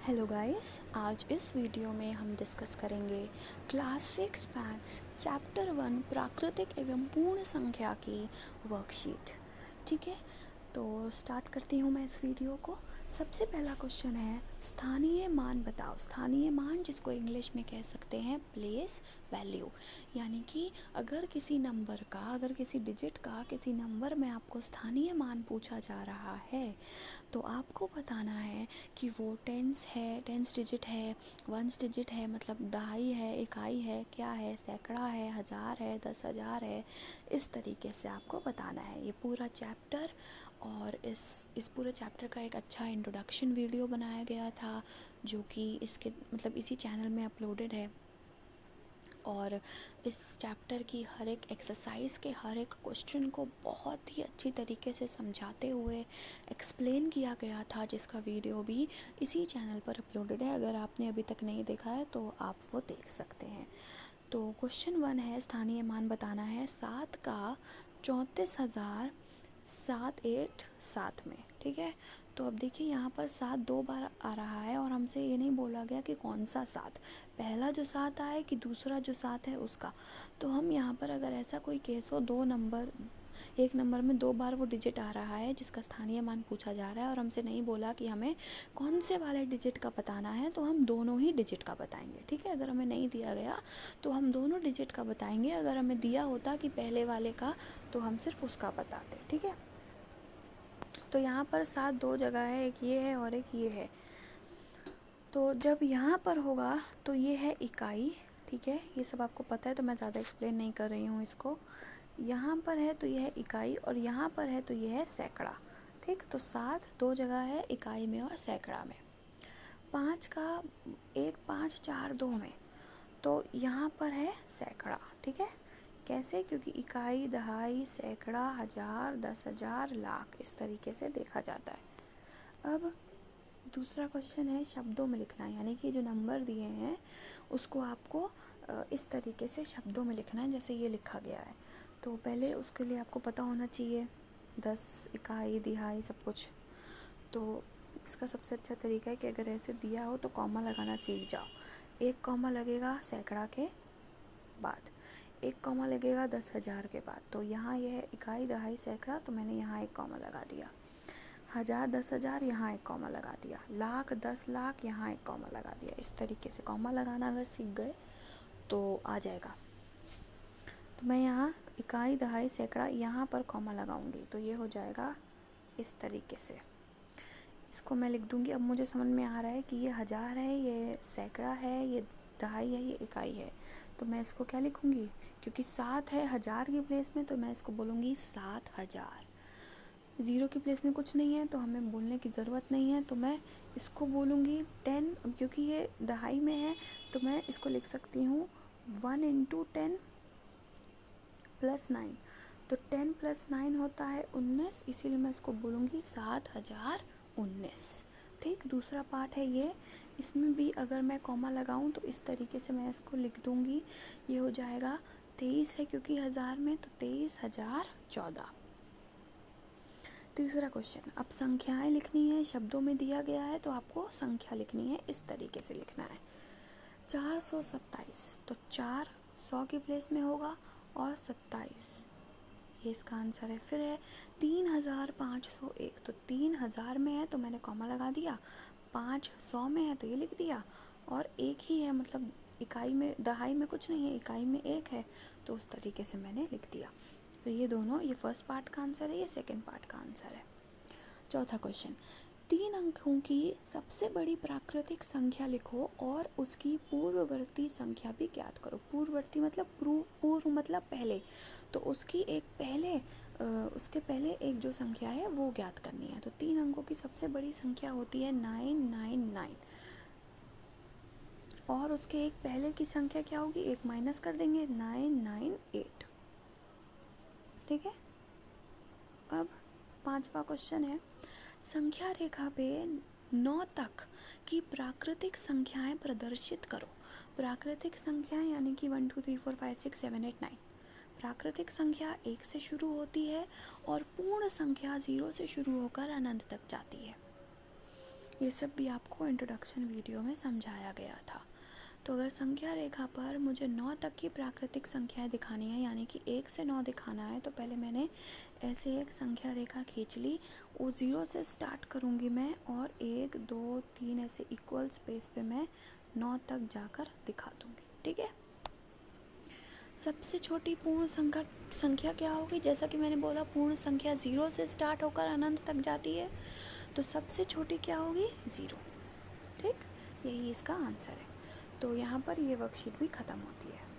Hello guys, आज इस video में हम डिस्कस करेंगे क्लास 6 मैथ्स चैप्टर 1 प्राकृतिक एवं पूर्ण संख्या की वर्कशीट। ठीक है, तो स्टार्ट करती हूँ मैं इस वीडियो को। सबसे पहला क्वेश्चन है स्थानीय मान बताओ। स्थानीय मान जिसको इंग्लिश में कह सकते हैं प्लेस वैल्यू, यानी कि अगर किसी नंबर का, अगर किसी डिजिट का किसी नंबर में आपको स्थानीय मान पूछा जा रहा है तो आपको बताना है कि वो टेंस है, टेंस डिजिट है, वंस डिजिट है, मतलब दहाई है, इकाई है, क्या है, सैकड़ा है, हज़ार है, 10,000 है। इस तरीके से आपको बताना है। ये पूरा चैप्टर और इस पूरे चैप्टर का एक अच्छा इंट्रोडक्शन वीडियो बनाया गया था जो कि इसके मतलब इसी चैनल में अपलोडेड है। और इस चैप्टर की हर एक एक्सरसाइज के हर एक क्वेश्चन को बहुत ही अच्छी तरीके से समझाते हुए एक्सप्लेन किया गया था, जिसका वीडियो भी इसी चैनल पर अपलोडेड है। अगर आपने अभी तक नहीं देखा है तो आप वो देख सकते हैं। तो क्वेश्चन 1 है स्थानीय मान बताना है 7 का 34,787 में। ठीक है, तो अब देखिए यहाँ पर 7 दो बार आ रहा है और हमसे ये नहीं बोला गया कि कौन सा 7, पहला जो 7 आए कि दूसरा जो 7 है उसका। तो हम यहाँ पर अगर ऐसा कोई केस हो, एक नंबर में 2 बार वो डिजिट आ रहा है जिसका स्थानीय मान पूछा जा रहा है और हमसे नहीं बोला कि हमें कौन से वाले डिजिट का बताना है, तो हम दोनों ही डिजिट का बताएंगे। ठीक है, अगर हमें नहीं दिया गया तो हम दोनों डिजिट का बताएंगे। अगर हमें दिया होता कि पहले वाले का तो हम सिर्फ उसका बताते। ठीक है, तो यहाँ पर 7 दो जगह है, एक ये है और एक ये है। तो जब यहाँ पर होगा तो ये है इकाई। ठीक है, ये सब आपको पता है तो मैं ज़्यादा एक्सप्लेन नहीं कर रही हूँ इसको। यहाँ पर है तो ये है इकाई और यहाँ पर है तो ये है सैकड़ा। ठीक, तो 7 दो जगह है, इकाई में और सैकड़ा में। 5 का 1 5 4 2 में, तो यहाँ पर है सैकड़ा। ठीक है, कैसे? क्योंकि इकाई, दहाई, सैकड़ा, हज़ार, 10,000, लाख, इस तरीके से देखा जाता है। अब दूसरा क्वेश्चन है शब्दों में लिखना, यानी कि जो नंबर दिए हैं उसको आपको इस तरीके से शब्दों में लिखना है जैसे ये लिखा गया है। तो पहले उसके लिए आपको पता होना चाहिए 10, इकाई, दिहाई, सब कुछ। तो इसका सबसे अच्छा तरीका है कि अगर ऐसे दिया हो तो कॉमा लगाना सीख जाओ। एक कॉमा लगेगा सैकड़ा के बाद, एक कॉमा लगेगा 10,000 के बाद। तो यहाँ यह है इकाई, दहाई, सैकड़ा, तो मैंने यहाँ एक कॉमा लगा दिया। हज़ार, 10,000, यहाँ एक कॉमा लगा दिया। लाख, 10 लाख, यहाँ एक कॉमा लगा दिया। इस तरीके से कॉमा लगाना अगर सीख गए तो आ जाएगा। तो मैं यहाँ इकाई, दहाई, सैकड़ा यहाँ पर कॉमा लगाऊंगी तो ये हो जाएगा इस तरीके से। इसको मैं लिख दूंगी। अब मुझे समझ में आ रहा है कि ये हज़ार है, ये सैकड़ा है, ये दहाई है, ये इकाई है। तो मैं इसको क्या लिखूंगी? क्योंकि 7 है हज़ार की प्लेस में तो मैं इसको बोलूँगी 7,000। ज़ीरो की प्लेस में कुछ नहीं है तो हमें बोलने की ज़रूरत नहीं है, तो मैं इसको बोलूँगी 10। क्योंकि ये दहाई में है तो मैं इसको लिख सकती हूँ 1 × 10 + 9। तो 10 + 9 होता है 19, इसीलिए मैं इसको बोलूँगी 7,019। ठीक, दूसरा पार्ट है ये। इसमें भी अगर मैं कॉमा लगाऊं तो इस तरीके से मैं इसको लिख दूँगी। ये हो जाएगा 23 है क्योंकि हज़ार में, तो 23,014। तीसरा क्वेश्चन, अब संख्याएं लिखनी है, शब्दों में दिया गया है तो आपको संख्या लिखनी है, इस तरीके से लिखना है। 427, तो 4 100 की प्लेस में होगा और 27, ये इसका आंसर है। फिर है 3,501, तो 3,000 में है तो मैंने कॉमा लगा दिया, 5 100 में है तो ये लिख दिया, और एक ही है मतलब इकाई में, दहाई में कुछ नहीं है, इकाई में एक है, तो उस तरीके से मैंने लिख दिया। तो ये दोनों, ये फर्स्ट पार्ट का आंसर है, ये सेकंड पार्ट का आंसर है। चौथा क्वेश्चन, 3 अंकों की सबसे बड़ी प्राकृतिक संख्या लिखो और उसकी पूर्ववर्ती संख्या भी ज्ञात करो। पूर्ववर्ती मतलब पूर्व मतलब पहले, तो उसकी एक पहले उसके पहले एक जो संख्या है वो ज्ञात करनी है। तो 3 अंकों की सबसे बड़ी संख्या होती है 999, और उसके एक पहले की संख्या क्या होगी, एक माइनस कर देंगे, 998। ठीक है, अब पांचवा क्वेश्चन है संख्या रेखा पे 9 तक की प्राकृतिक संख्याएं प्रदर्शित करो। प्राकृतिक संख्याएं यानी कि 1 2 3 4 5 6 7 8 9। प्राकृतिक संख्या 1 से शुरू होती है और पूर्ण संख्या 0 से शुरू होकर अनंत तक जाती है। ये सब भी आपको इंट्रोडक्शन वीडियो में समझाया गया था। तो अगर संख्या रेखा पर मुझे 9 तक की प्राकृतिक संख्याएं दिखानी है, यानी कि 1 से 9 दिखाना है, तो पहले मैंने ऐसे एक संख्या रेखा खींच ली। वो 0 से स्टार्ट करूँगी मैं और 1 2 3 ऐसे इक्वल स्पेस पे मैं 9 तक जाकर दिखा दूँगी। ठीक है। सबसे छोटी पूर्ण संख्या क्या होगी? जैसा कि मैंने बोला, पूर्ण संख्या 0 से स्टार्ट होकर अनंत तक जाती है, तो सबसे छोटी क्या होगी? 0। ठीक, यही इसका आंसर है। तो यहाँ पर ये वर्कशीट भी ख़त्म होती है।